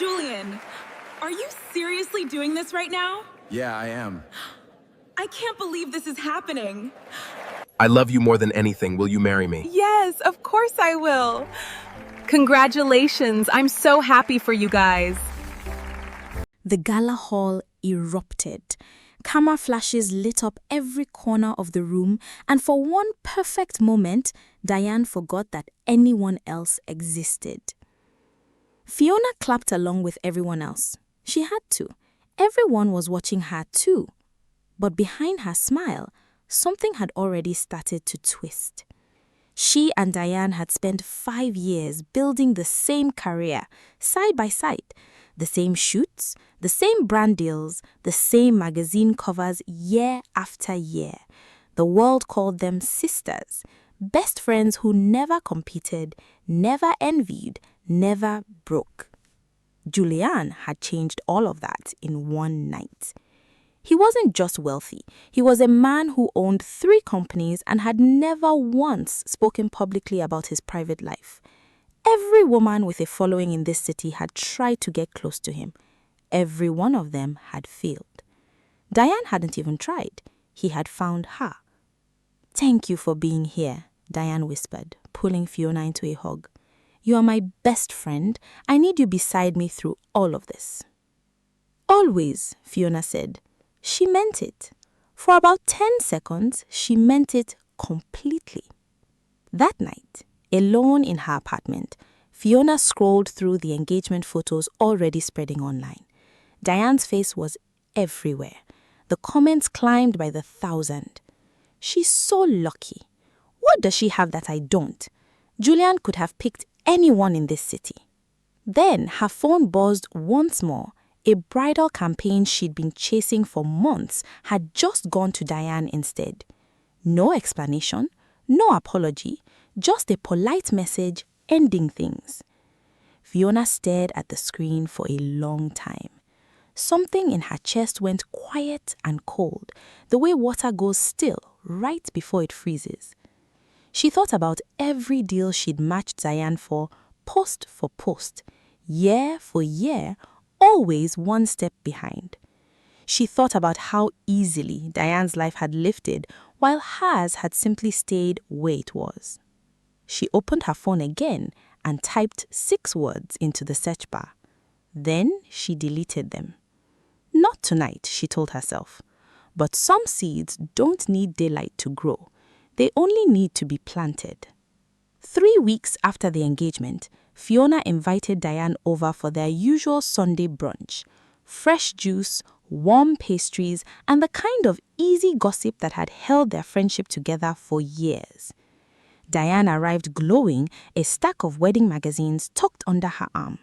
Julian, are you seriously doing this right now? Yeah, I am. I can't believe this is happening. I love you more than anything. Will you marry me? Yes, of course I will. Congratulations. I'm so happy for you guys. The gala hall erupted. Camera flashes lit up every corner of the room, and for one perfect moment, Diane forgot that anyone else existed. Fiona clapped along with everyone else. She had to. Everyone was watching her too. But behind her smile, something had already started to twist. She and Diane had spent 5 years building the same career, side by side. The same shoots, the same brand deals, the same magazine covers year after year. The world called them sisters, best friends who never competed, never envied, never broke. Julian had changed all of that in one night. He wasn't just wealthy. He was a man who owned 3 companies and had never once spoken publicly about his private life. Every woman with a following in this city had tried to get close to him. Every one of them had failed. Diane hadn't even tried. He had found her. "Thank you for being here," Diane whispered, pulling Fiona into a hug. "You are my best friend. I need you beside me through all of this." "Always," Fiona said. She meant it. For about 10 seconds, she meant it completely. That night, alone in her apartment, Fiona scrolled through the engagement photos already spreading online. Diane's face was everywhere. The comments climbed by the 1,000. "She's so lucky. What does she have that I don't? Julian could have picked anyone in this city." Then her phone buzzed once more. A bridal campaign she'd been chasing for months had just gone to Diane instead. No explanation, no apology, just a polite message ending things. Fiona stared at the screen for a long time. Something in her chest went quiet and cold, the way water goes still right before it freezes. She thought about every deal she'd matched Diane for post, year for year, always one step behind. She thought about how easily Diane's life had lifted while hers had simply stayed where it was. She opened her phone again and typed 6 words into the search bar. Then she deleted them. Not tonight, she told herself. But some seeds don't need daylight to grow. They only need to be planted. 3 weeks after the engagement, Fiona invited Diane over for their usual Sunday brunch. Fresh juice, warm pastries, and the kind of easy gossip that had held their friendship together for years. Diane arrived glowing, a stack of wedding magazines tucked under her arm.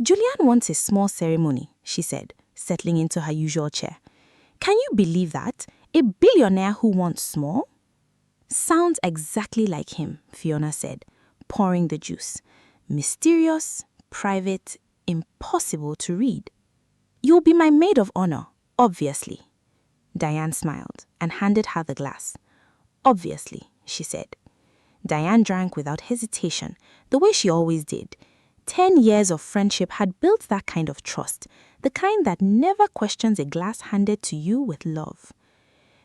"Julian wants a small ceremony," she said, settling into her usual chair. "Can you believe that? A billionaire who wants small?" "Sounds exactly like him," Fiona said, pouring the juice. "Mysterious, private, impossible to read." "You'll be my maid of honor, obviously." Diane smiled and handed her the glass. "Obviously," she said. Diane drank without hesitation, the way she always did. 10 years of friendship had built that kind of trust, the kind that never questions a glass handed to you with love.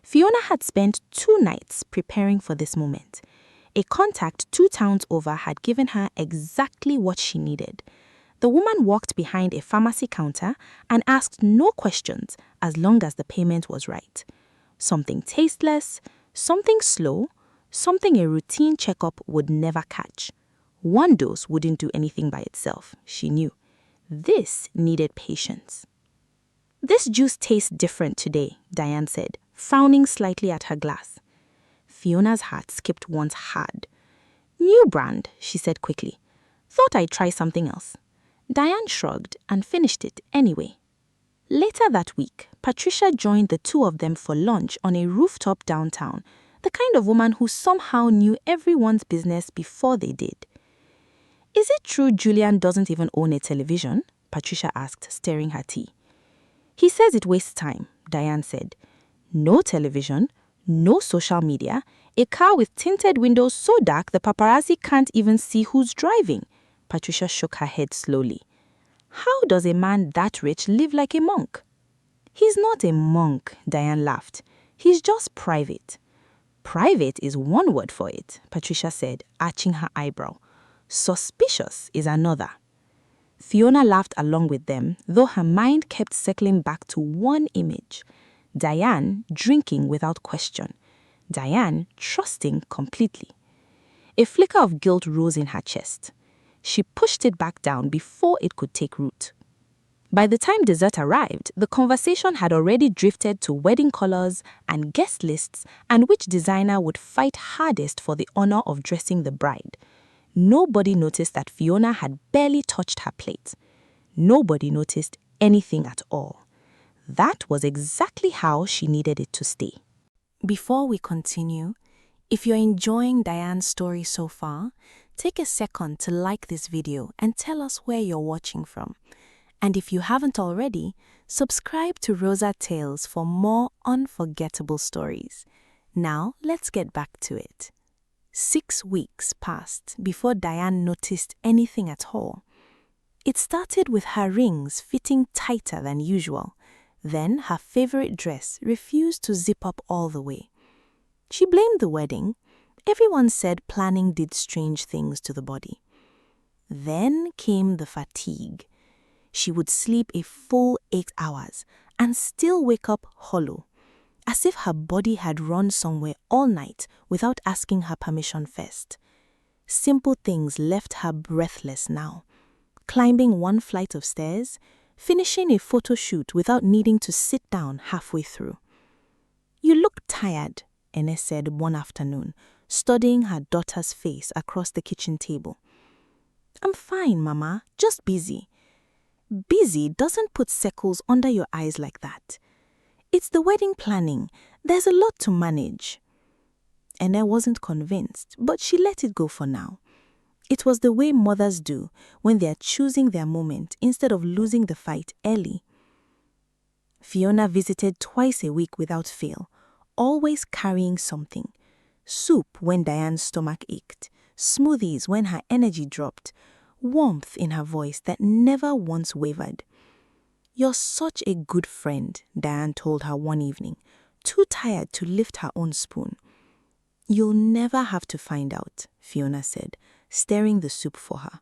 Fiona had spent 2 nights preparing for this moment. A contact 2 towns over had given her exactly what she needed. The woman walked behind a pharmacy counter and asked no questions as long as the payment was right. Something tasteless, something slow, something a routine checkup would never catch. 1 dose wouldn't do anything by itself, she knew. This needed patience. "This juice tastes different today," Diane said, frowning slightly at her glass. Fiona's heart skipped once hard. "New brand," she said quickly. "Thought I'd try something else." Diane shrugged and finished it anyway. Later that week, Patricia joined the 2 of them for lunch on a rooftop downtown, the kind of woman who somehow knew everyone's business before they did. "Is it true Julian doesn't even own a television?" Patricia asked, stirring her tea. "He says it wastes time," Diane said. "No television, no social media, a car with tinted windows so dark the paparazzi can't even see who's driving." Patricia shook her head slowly. How does a man that rich live like a monk? He's not a monk, Diane laughed. He's just private. Private is one word for it, Patricia said, arching her eyebrow. Suspicious is another. Fiona laughed along with them, though her mind kept circling back to one image. Diane drinking without question. Diane trusting completely. A flicker of guilt rose in her chest. She pushed it back down before it could take root. By the time dessert arrived, the conversation had already drifted to wedding colors and guest lists and which designer would fight hardest for the honor of dressing the bride. Nobody noticed that Fiona had barely touched her plate. Nobody noticed anything at all. That was exactly how she needed it to stay. Before we continue, if you're enjoying Diane's story so far, take a second to like this video and tell us where you're watching from. And if you haven't already, subscribe to Rosa Tales for more unforgettable stories. Now, let's get back to it. 6 weeks passed before Diane noticed anything at all. It started with her rings fitting tighter than usual. Then her favorite dress refused to zip up all the way. She blamed the wedding. Everyone said planning did strange things to the body. Then came the fatigue. She would sleep a full 8 hours and still wake up hollow, as if her body had run somewhere all night without asking her permission first. Simple things left her breathless now. Climbing one flight of stairs, finishing a photo shoot without needing to sit down halfway through. "You look tired," Ene said one afternoon, studying her daughter's face across the kitchen table. "I'm fine, Mama, just busy." "Busy doesn't put circles under your eyes like that. It's the wedding planning. There's a lot to manage." Ene wasn't convinced, but she let it go for now. It was the way mothers do when they are choosing their moment instead of losing the fight early. Fiona visited twice a week without fail, always carrying something. Soup when Diane's stomach ached, smoothies when her energy dropped, warmth in her voice that never once wavered. "You're such a good friend," Diane told her one evening, too tired to lift her own spoon. "You'll never have to find out," Fiona said, stirring the soup for her.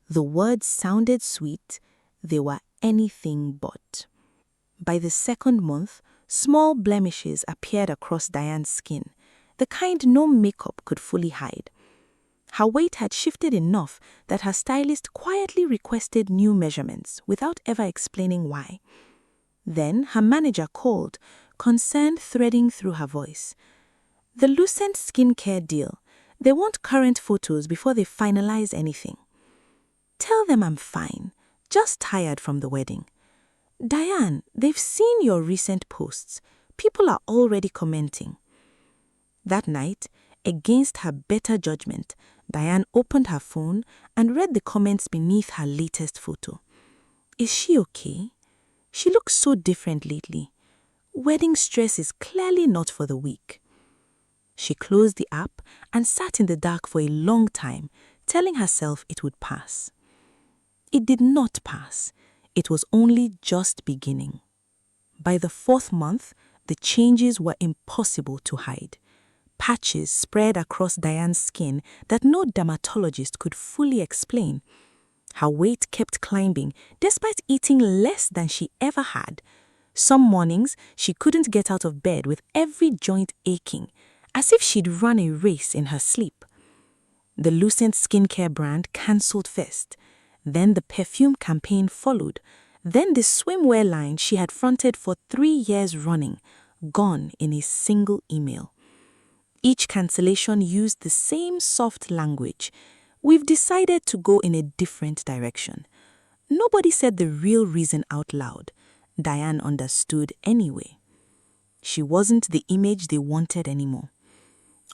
The words sounded sweet, they were anything but. By the second month, small blemishes appeared across Diane's skin, the kind no makeup could fully hide. Her weight had shifted enough that her stylist quietly requested new measurements without ever explaining why. Then her manager called, concern threading through her voice. "The Lucent skincare deal. They want current photos before they finalize anything." "Tell them I'm fine, just tired from the wedding." "Diane, they've seen your recent posts. People are already commenting." That night, against her better judgment, Diane opened her phone and read the comments beneath her latest photo. Is she okay? She looks so different lately. Wedding stress is clearly not for the weak. She closed the app and sat in the dark for a long time, telling herself it would pass. It did not pass. It was only just beginning. By the 4th month, the changes were impossible to hide. Patches spread across Diane's skin that no dermatologist could fully explain. Her weight kept climbing despite eating less than she ever had. Some mornings, she couldn't get out of bed with every joint aching, as if she'd run a race in her sleep. The Lucent skincare brand cancelled first. Then the perfume campaign followed. Then the swimwear line she had fronted for 3 years running, gone in a single email. Each cancellation used the same soft language. "We've decided to go in a different direction." Nobody said the real reason out loud. Diane understood anyway. She wasn't the image they wanted anymore.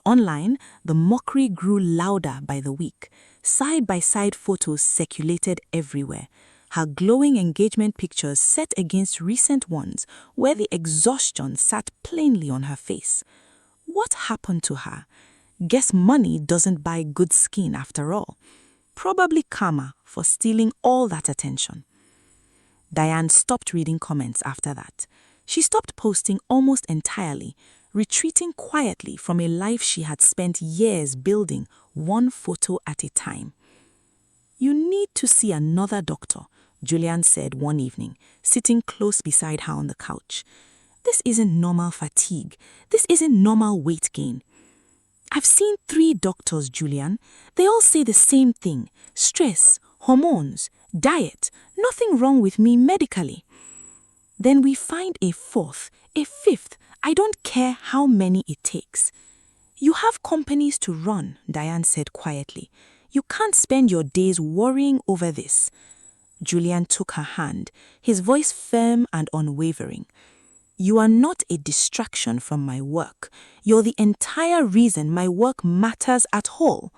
Online, the mockery grew louder by the week. Side-by-side photos circulated everywhere. Her glowing engagement pictures set against recent ones where the exhaustion sat plainly on her face. What happened to her? Guess money doesn't buy good skin after all. Probably karma for stealing all that attention. Diane stopped reading comments after that. She stopped posting almost entirely, retreating quietly from a life she had spent years building, one photo at a time. "You need to see another doctor," Julian said one evening, sitting close beside her on the couch. "This isn't normal fatigue. This isn't normal weight gain." "I've seen 3 doctors, Julian. They all say the same thing: stress, hormones, diet. Nothing wrong with me medically." "Then we find a 4th, a 5th. I don't care how many it takes." "You have companies to run," Diane said quietly. "You can't spend your days worrying over this." Julian took her hand, his voice firm and unwavering. "You are not a distraction from my work. You're the entire reason my work matters at all."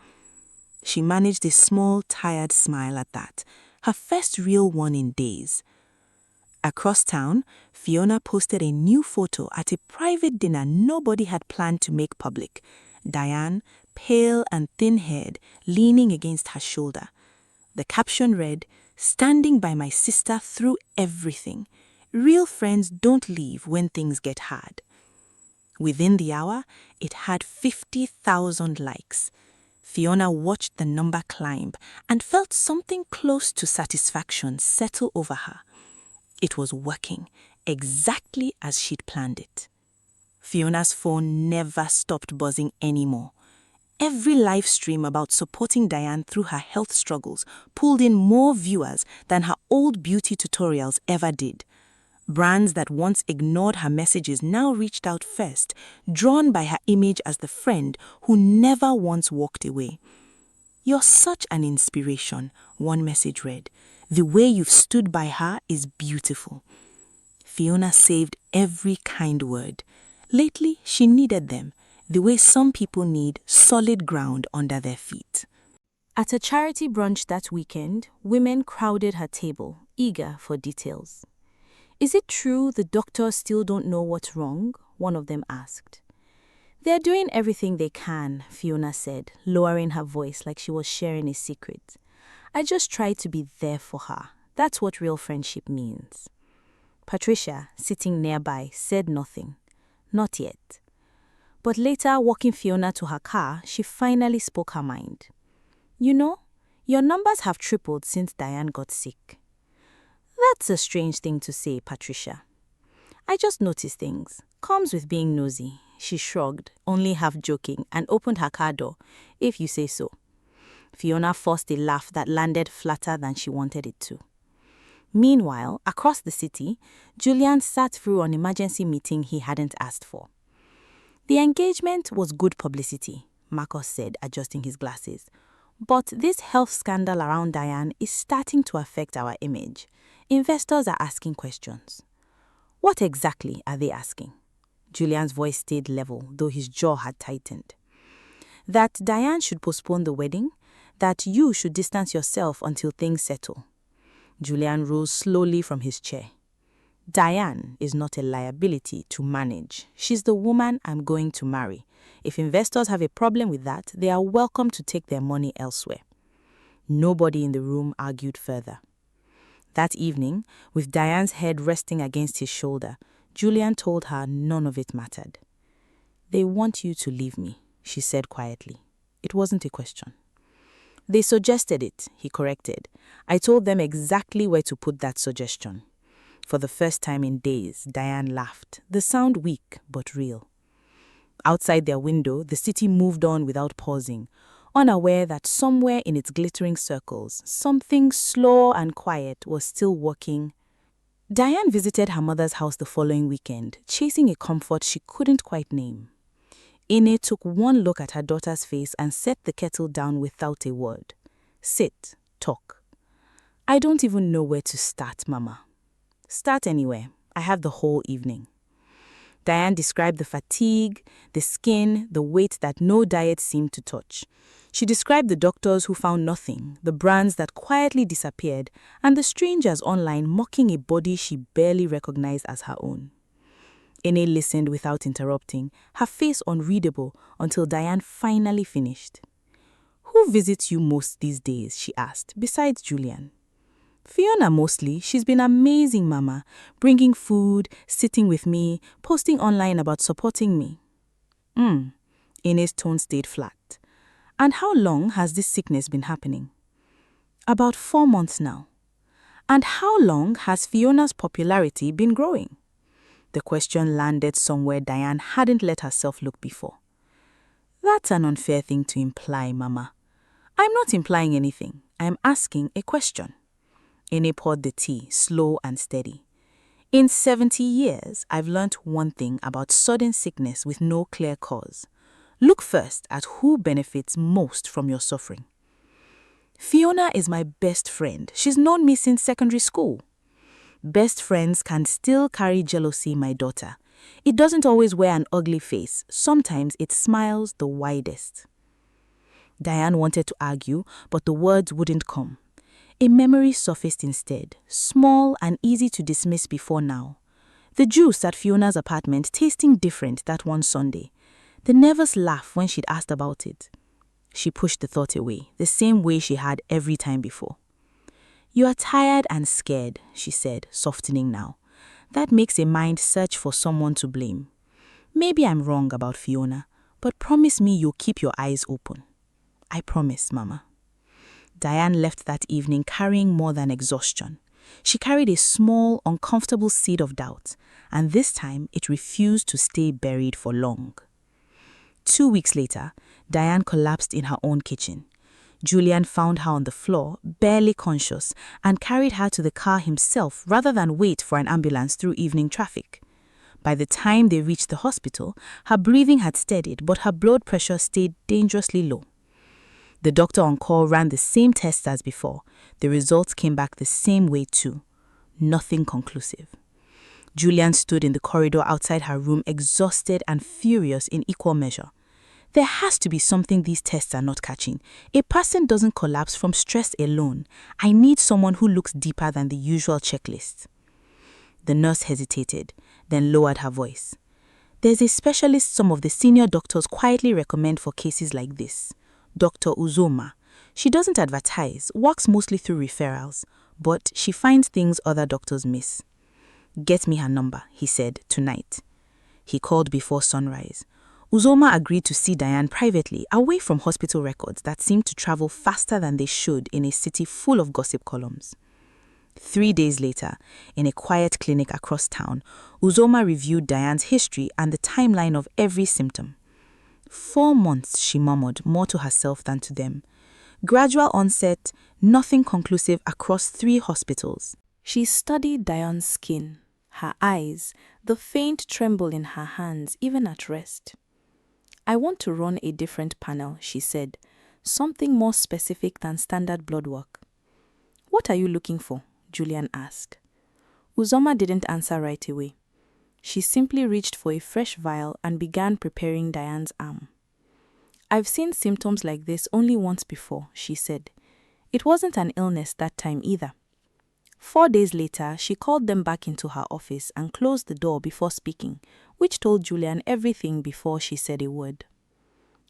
She managed a small, tired smile at that, her first real one in days. Across town, Fiona posted a new photo at a private dinner nobody had planned to make public. Diane, pale and thin-haired, leaning against her shoulder. The caption read, "Standing by my sister through everything. Real friends don't leave when things get hard." Within the hour, it had 50,000 likes. Fiona watched the number climb and felt something close to satisfaction settle over her. It was working, exactly as she'd planned it. Fiona's phone never stopped buzzing anymore. Every live stream about supporting Diane through her health struggles pulled in more viewers than her old beauty tutorials ever did. Brands that once ignored her messages now reached out first, drawn by her image as the friend who never once walked away. "You're such an inspiration," one message read. "The way you've stood by her is beautiful." Fiona saved every kind word. Lately, she needed them, the way some people need solid ground under their feet. At a charity brunch that weekend, women crowded her table, eager for details. "Is it true the doctors still don't know what's wrong?" one of them asked. "They're doing everything they can," Fiona said, lowering her voice like she was sharing a secret. "I just try to be there for her. That's what real friendship means." Patricia, sitting nearby, said nothing. Not yet. But later, walking Fiona to her car, she finally spoke her mind. "You know, your numbers have tripled since Diane got sick." "That's a strange thing to say, Patricia." "I just notice things. Comes with being nosy." She shrugged, only half joking, and opened her car door, "If you say so." Fiona forced a laugh that landed flatter than she wanted it to. Meanwhile, across the city, Julian sat through an emergency meeting he hadn't asked for. "The engagement was good publicity," Marcus said, adjusting his glasses. "But this health scandal around Diane is starting to affect our image. Investors are asking questions." "What exactly are they asking?" Julian's voice stayed level, though his jaw had tightened. "That Diane should postpone the wedding, that you should distance yourself until things settle." Julian rose slowly from his chair. "Diane is not a liability to manage. She's the woman I'm going to marry. If investors have a problem with that, they are welcome to take their money elsewhere." Nobody in the room argued further. That evening, with Diane's head resting against his shoulder, Julian told her none of it mattered. "They want you to leave me," she said quietly. It wasn't a question. "They suggested it," he corrected. "I told them exactly where to put that suggestion." For the first time in days, Diane laughed, the sound weak but real. Outside their window, the city moved on without pausing, unaware that somewhere in its glittering circles, something slow and quiet was still working. Diane visited her mother's house the following weekend, chasing a comfort she couldn't quite name. Ine took one look at her daughter's face and set the kettle down without a word. "Sit, talk." "I don't even know where to start, Mama." "Start anywhere. I have the whole evening." Diane described the fatigue, the skin, the weight that no diet seemed to touch. She described the doctors who found nothing, the brands that quietly disappeared, and the strangers online mocking a body she barely recognized as her own. Ine listened without interrupting, her face unreadable until Diane finally finished. "Who visits you most these days?" she asked, "besides Julian?" Fiona mostly. She's been amazing, Mama. Bringing food, sitting with me, posting online about supporting me. Ine's tone stayed flat. And how long has this sickness been happening? About 4 months now. And how long has Fiona's popularity been growing? The question landed somewhere Diane hadn't let herself look before. That's an unfair thing to imply, Mama. I'm not implying anything. I'm asking a question. Ine poured the tea, slow and steady. In 70 years, I've learnt one thing about sudden sickness with no clear cause. Look first at who benefits most from your suffering. Fiona is my best friend. She's known me since secondary school. Best friends can still carry jealousy, my daughter. It doesn't always wear an ugly face. Sometimes it smiles the widest. Diane wanted to argue, but the words wouldn't come. A memory surfaced instead, small and easy to dismiss before now. The juice at Fiona's apartment tasting different that one Sunday. The nervous laugh when she'd asked about it. She pushed the thought away, the same way she had every time before. You are tired and scared, she said, softening now. That makes a mind search for someone to blame. Maybe I'm wrong about Fiona, but promise me you'll keep your eyes open. I promise, Mama. Diane left that evening carrying more than exhaustion. She carried a small, uncomfortable seed of doubt, and this time it refused to stay buried for long. 2 weeks later, Diane collapsed in her own kitchen. Julian found her on the floor, barely conscious, and carried her to the car himself rather than wait for an ambulance through evening traffic. By the time they reached the hospital, her breathing had steadied, but her blood pressure stayed dangerously low. The doctor on call ran the same tests as before. The results came back the same way too. Nothing conclusive. Julian stood in the corridor outside her room, exhausted and furious in equal measure. There has to be something these tests are not catching. A person doesn't collapse from stress alone. I need someone who looks deeper than the usual checklist. The nurse hesitated, then lowered her voice. There's a specialist some of the senior doctors quietly recommend for cases like this. Dr. Uzoma. She doesn't advertise, works mostly through referrals, but she finds things other doctors miss. Get me her number, he said, tonight. He called before sunrise. Uzoma agreed to see Diane privately, away from hospital records that seemed to travel faster than they should in a city full of gossip columns. 3 days later, in a quiet clinic across town, Uzoma reviewed Diane's history and the timeline of every symptom. 4 months, she murmured, more to herself than to them. Gradual onset, nothing conclusive across 3 hospitals. She studied Diane's skin, her eyes, the faint tremble in her hands, even at rest. I want to run a different panel, she said, something more specific than standard blood work. What are you looking for? Julian asked. Uzoma didn't answer right away. She simply reached for a fresh vial and began preparing Diane's arm. I've seen symptoms like this only once before, she said. It wasn't an illness that time either. 4 days later, she called them back into her office and closed the door before speaking, which told Julian everything before she said a word.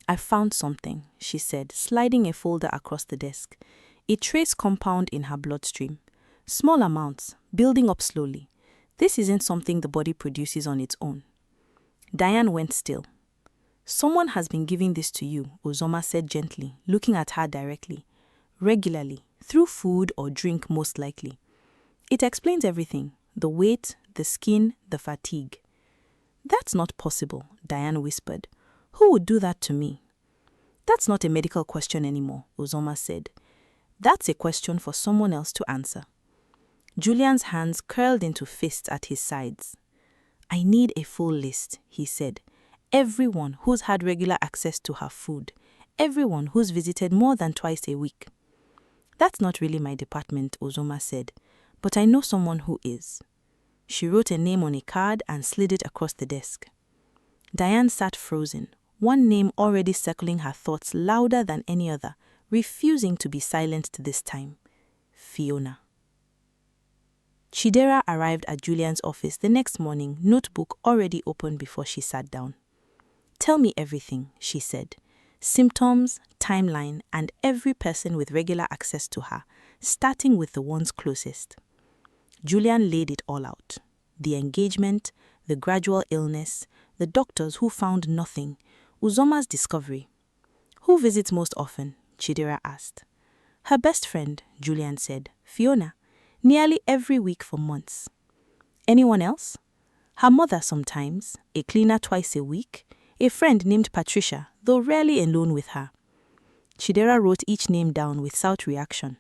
I found something, she said, sliding a folder across the desk. A trace compound in her bloodstream. Small amounts, building up slowly. This isn't something the body produces on its own. Diane went still. Someone has been giving this to you, Uzoma said gently, looking at her directly. Regularly, through food or drink most likely. It explains everything, the weight, the skin, the fatigue. That's not possible, Diane whispered. Who would do that to me? That's not a medical question anymore, Uzoma said. That's a question for someone else to answer. Julian's hands curled into fists at his sides. I need a full list, he said. Everyone who's had regular access to her food. Everyone who's visited more than twice a week. That's not really my department, Uzoma said, but I know someone who is. She wrote a name on a card and slid it across the desk. Diane sat frozen, one name already circling her thoughts louder than any other, refusing to be silenced this time. Fiona. Chidera arrived at Julian's office the next morning, notebook already open before she sat down. Tell me everything, she said. Symptoms, timeline, and every person with regular access to her. starting with the ones closest. Julian laid it all out. The engagement, the gradual illness, the doctors who found nothing, Uzoma's discovery. Who visits most often? Chidera asked. Her best friend, Julian said, Fiona, nearly every week for months. Anyone else? Her mother sometimes, a cleaner twice a week, a friend named Patricia, though rarely alone with her. Chidera wrote each name down without reaction.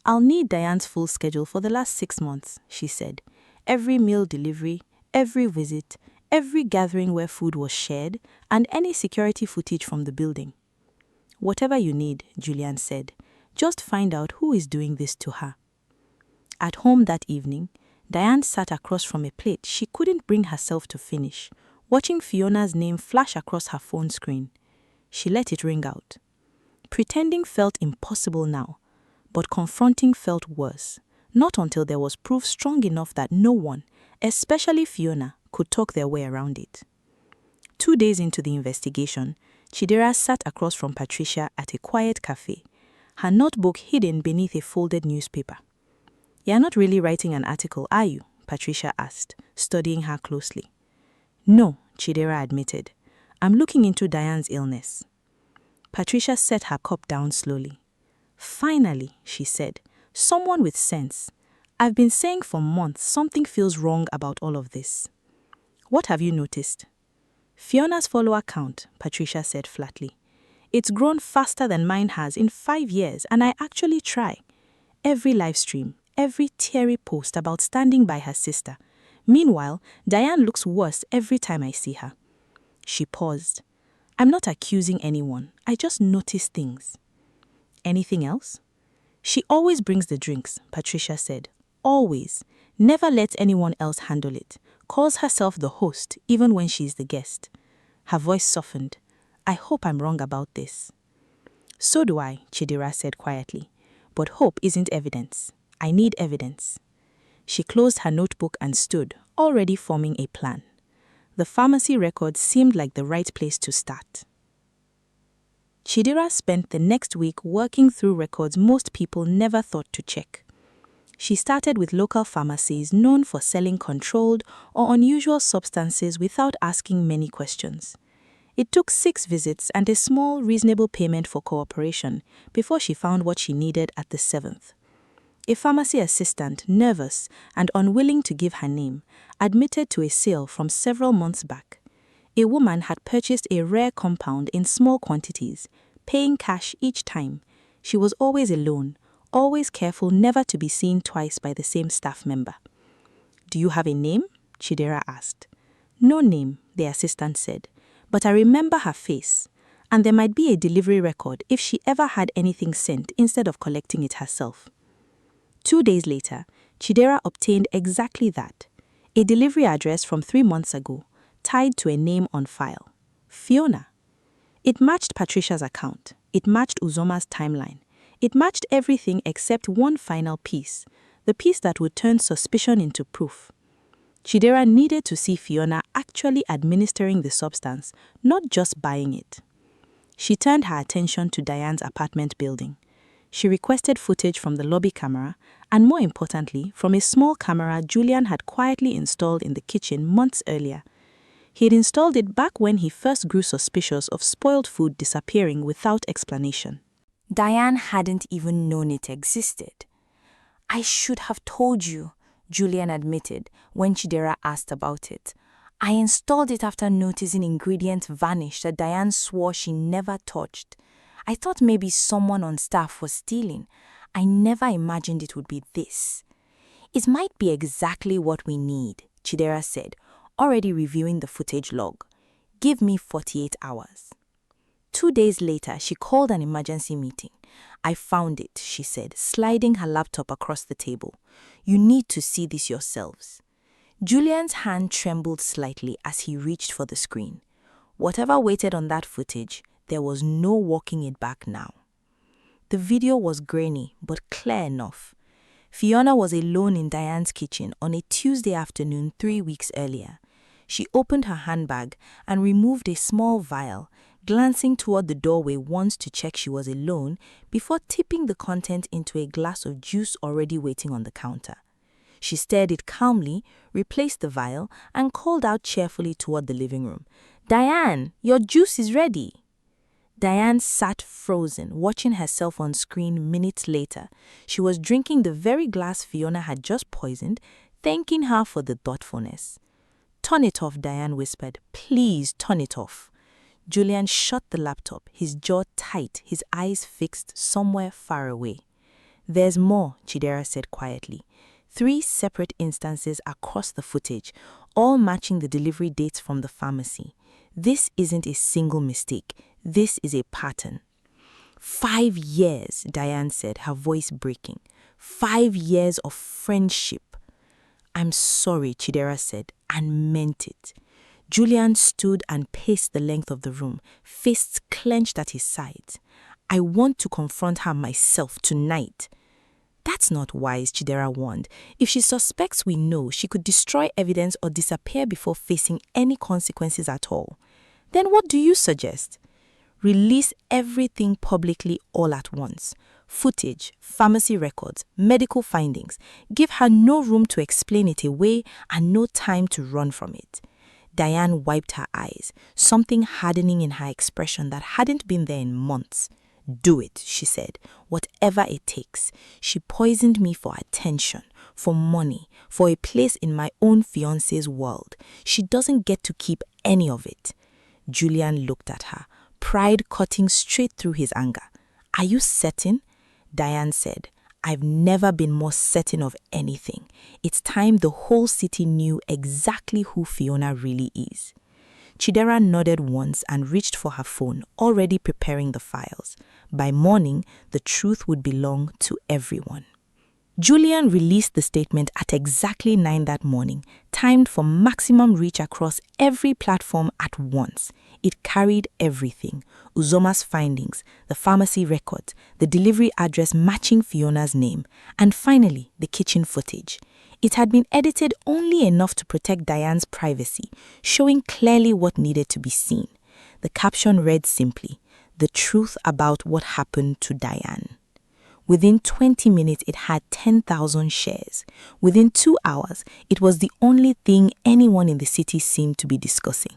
I'll need Diane's full schedule for the last 6 months, she said. Every meal delivery, every visit, every gathering where food was shared, and any security footage from the building. Whatever you need, Julian said. Just find out who is doing this to her. At home that evening, Diane sat across from a plate she couldn't bring herself to finish, watching Fiona's name flash across her phone screen. She let it ring out. Pretending felt impossible now, but confronting felt worse, not until there was proof strong enough that no one, especially Fiona, could talk their way around it. 2 days into the investigation, Chidera sat across from Patricia at a quiet cafe, her notebook hidden beneath a folded newspaper. You're not really writing an article, are you? Patricia asked, studying her closely. No, Chidera admitted. I'm looking into Diane's illness. Patricia set her cup down slowly. Finally, she said, someone with sense. I've been saying for months something feels wrong about all of this. What have you noticed? Fiona's follower count, Patricia said flatly. It's grown faster than mine has in 5 years, and I actually try. Every live stream, every teary post about standing by her sister. Meanwhile, Diane looks worse every time I see her. She paused. I'm not accusing anyone. I just notice things. Anything else? She always brings the drinks, Patricia said. Always. Never lets anyone else handle it. Calls herself the host, even when she's the guest. Her voice softened. I hope I'm wrong about this. So do I, Chidera said quietly. But hope isn't evidence. I need evidence. She closed her notebook and stood, already forming a plan. The pharmacy record seemed like the right place to start. Chidera spent the next week working through records most people never thought to check. She started with local pharmacies known for selling controlled or unusual substances without asking many questions. It took 6 visits and a small, reasonable payment for cooperation before she found what she needed at the 7th. A pharmacy assistant, nervous and unwilling to give her name, admitted to a sale from several months back. A woman had purchased a rare compound in small quantities, paying cash each time. She was always alone, always careful never to be seen twice by the same staff member. Do you have a name? Chidera asked. No name, the assistant said, but I remember her face, and there might be a delivery record if she ever had anything sent instead of collecting it herself. 2 days later, Chidera obtained exactly that, a delivery address from 3 months ago, tied to a name on file, Fiona. It matched Patricia's account, it matched Uzoma's timeline, it matched everything except one final piece, the piece that would turn suspicion into proof. Chidera needed to see Fiona actually administering the substance, not just buying it. She turned her attention to Diane's apartment building. She requested footage from the lobby camera, and more importantly, from a small camera Julian had quietly installed in the kitchen months earlier. He had installed it back when he first grew suspicious of spoiled food disappearing without explanation. Diane hadn't even known it existed. I should have told you, Julian admitted when Chidera asked about it. I installed it after noticing ingredients vanish that Diane swore she never touched. I thought maybe someone on staff was stealing. I never imagined it would be this. It might be exactly what we need, Chidera said, already reviewing the footage log. Give me 48 hours. 2 days later, she called an emergency meeting. I found it, she said, sliding her laptop across the table. You need to see this yourselves. Julian's hand trembled slightly as he reached for the screen. Whatever waited on that footage, there was no walking it back now. The video was grainy, but clear enough. Fiona was alone in Diane's kitchen on a Tuesday afternoon 3 weeks earlier. She opened her handbag and removed a small vial, glancing toward the doorway once to check she was alone before tipping the content into a glass of juice already waiting on the counter. She stirred it calmly, replaced the vial, and called out cheerfully toward the living room, "Diane, your juice is ready." Diane sat frozen, watching herself on screen minutes later. She was drinking the very glass Fiona had just poisoned, thanking her for the thoughtfulness. "Turn it off," Diane whispered. "Please turn it off." Julian shut the laptop, his jaw tight, his eyes fixed somewhere far away. "There's more," Chidera said quietly. 3 separate instances across the footage, all matching the delivery dates from the pharmacy. This isn't a single mistake. This is a pattern. 5 years, Diane said, her voice breaking. 5 years of friendship. "I'm sorry," Chidera said, and meant it. Julian stood and paced the length of the room, fists clenched at his sides. "I want to confront her myself tonight." "That's not wise," Chidera warned. "If she suspects we know, she could destroy evidence or disappear before facing any consequences at all." "Then what do you suggest?" "Release everything publicly all at once. Footage, pharmacy records, medical findings. Give her no room to explain it away and no time to run from it." Diane wiped her eyes, something hardening in her expression that hadn't been there in months. "Do it," she said, "whatever it takes. She poisoned me for attention, for money, for a place in my own fiancé's world. She doesn't get to keep any of it." Julian looked at her, pride cutting straight through his anger. "Are you certain?" Diane said, "I've never been more certain of anything. It's time the whole city knew exactly who Fiona really is." Chidera nodded once and reached for her phone, already preparing the files. By morning, the truth would belong to everyone. Julian released the statement at exactly 9 that morning, timed for maximum reach across every platform at once. It carried everything: Uzoma's findings, the pharmacy records, the delivery address matching Fiona's name, and finally, the kitchen footage. It had been edited only enough to protect Diane's privacy, showing clearly what needed to be seen. The caption read simply, "The truth about what happened to Diane." Within 20 minutes, it had 10,000 shares. Within 2 hours, it was the only thing anyone in the city seemed to be discussing.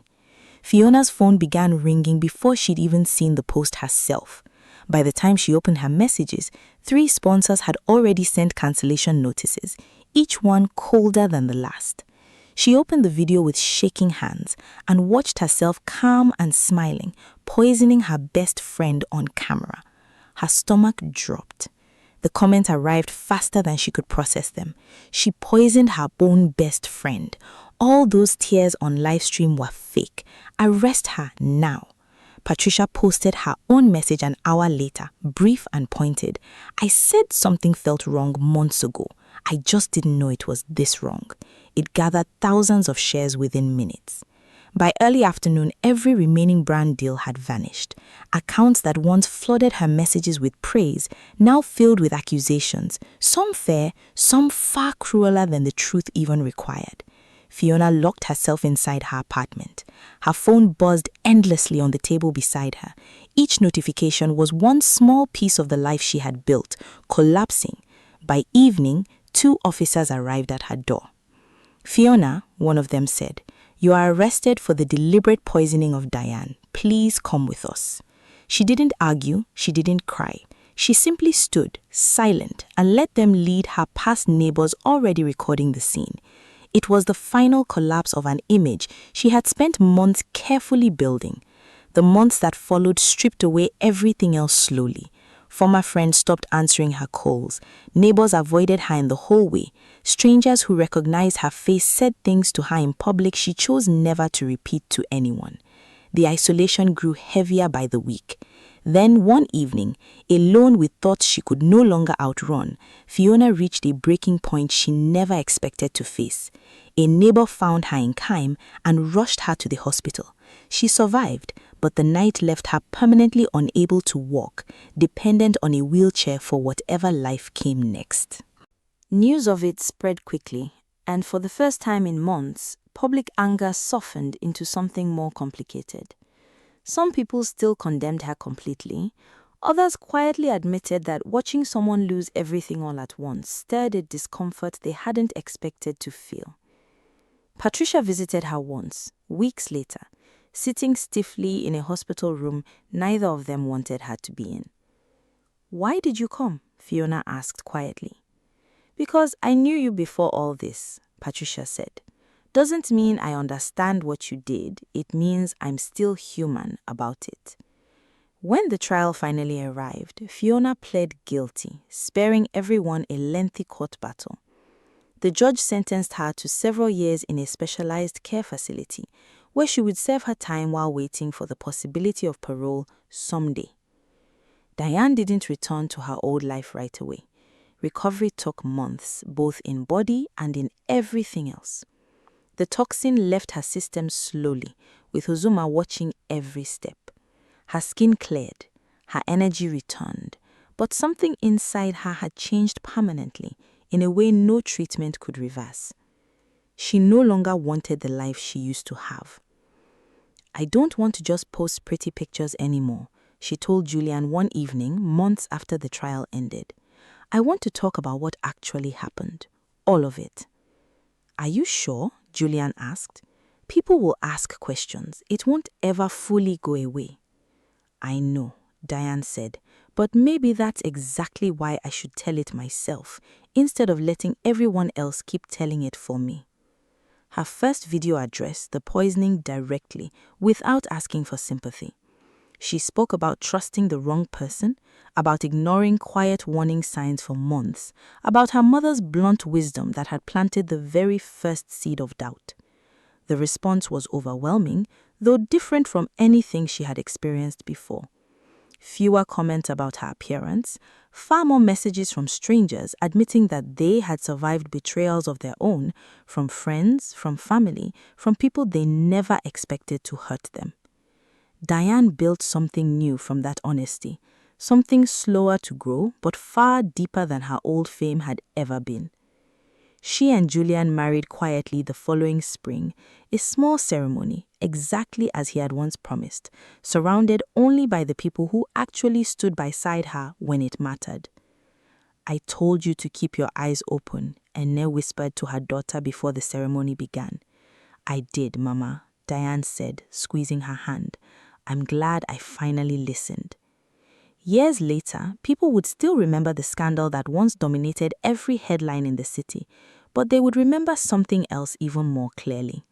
Fiona's phone began ringing before she'd even seen the post herself. By the time she opened her messages, 3 sponsors had already sent cancellation notices, each one colder than the last. She opened the video with shaking hands and watched herself calm and smiling, poisoning her best friend on camera. Her stomach dropped. The comments arrived faster than she could process them. She poisoned her own best friend. All those tears on livestream were fake. Arrest her now. Patricia posted her own message an hour later, brief and pointed. "I said something felt wrong months ago. I just didn't know it was this wrong." It gathered thousands of shares within minutes. By early afternoon, every remaining brand deal had vanished. Accounts that once flooded her messages with praise now filled with accusations, some fair, some far crueler than the truth even required. Fiona locked herself inside her apartment. Her phone buzzed endlessly on the table beside her. Each notification was one small piece of the life she had built, collapsing. By evening, 2 officers arrived at her door. "Fiona," one of them said, "you are arrested for the deliberate poisoning of Diane. Please come with us." She didn't argue, she didn't cry. She simply stood, silent, and let them lead her past neighbors already recording the scene. It was the final collapse of an image she had spent months carefully building. The months that followed stripped away everything else slowly. Former friends stopped answering her calls. Neighbors avoided her in the hallway. Strangers who recognized her face said things to her in public she chose never to repeat to anyone. The isolation grew heavier by the week. Then one evening, alone with thoughts she could no longer outrun, Fiona reached a breaking point she never expected to face. A neighbor found her in Kime and rushed her to the hospital. She survived, but the night left her permanently unable to walk, dependent on a wheelchair for whatever life came next. News of it spread quickly, and for the first time in months, public anger softened into something more complicated. Some people still condemned her completely. Others quietly admitted that watching someone lose everything all at once stirred a discomfort they hadn't expected to feel. Patricia visited her once, weeks later, sitting stiffly in a hospital room neither of them wanted her to be in. "Why did you come?" Fiona asked quietly. "Because I knew you before all this," Patricia said. "Doesn't mean I understand what you did, it means I'm still human about it." When the trial finally arrived, Fiona pled guilty, sparing everyone a lengthy court battle. The judge sentenced her to several years in a specialized care facility, where she would serve her time while waiting for the possibility of parole someday. Diane didn't return to her old life right away. Recovery took months, both in body and in everything else. The toxin left her system slowly, with Uzuma watching every step. Her skin cleared, her energy returned, but something inside her had changed permanently in a way no treatment could reverse. She no longer wanted the life she used to have. "I don't want to just post pretty pictures anymore," she told Julian one evening, months after the trial ended. "I want to talk about what actually happened. All of it." "Are you sure?" Julian asked. "People will ask questions. It won't ever fully go away." "I know," Diane said, "but maybe that's exactly why I should tell it myself, instead of letting everyone else keep telling it for me." Her first video addressed the poisoning directly, without asking for sympathy. She spoke about trusting the wrong person, about ignoring quiet warning signs for months, about her mother's blunt wisdom that had planted the very first seed of doubt. The response was overwhelming, though different from anything she had experienced before. Fewer comments about her appearance, far more messages from strangers admitting that they had survived betrayals of their own, from friends, from family, from people they never expected to hurt them. Diane built something new from that honesty, something slower to grow but far deeper than her old fame had ever been. She and Julian married quietly the following spring, a small ceremony, exactly as he had once promised, surrounded only by the people who actually stood beside her when it mattered. "I told you to keep your eyes open," Enne whispered to her daughter before the ceremony began. "I did, Mama," Diane said, squeezing her hand. "I'm glad I finally listened." Years later, people would still remember the scandal that once dominated every headline in the city, but they would remember something else even more clearly.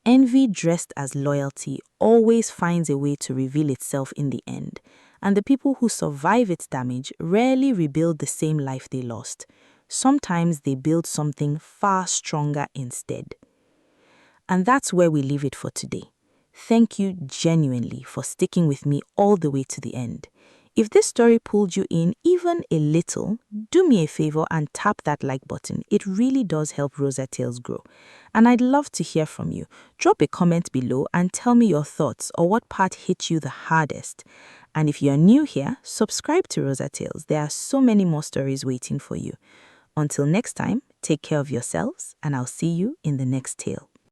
Envy dressed as loyalty always finds a way to reveal itself in the end, and the people who survive its damage rarely rebuild the same life they lost. Sometimes they build something far stronger instead. And that's where we leave it for today. Thank you genuinely for sticking with me all the way to the end. If this story pulled you in even a little, do me a favor and tap that like button. It really does help Rosa Tales grow. And I'd love to hear from you. Drop a comment below and tell me your thoughts or what part hit you the hardest. And if you're new here, subscribe to Rosa Tales. There are so many more stories waiting for you. Until next time, take care of yourselves and I'll see you in the next tale.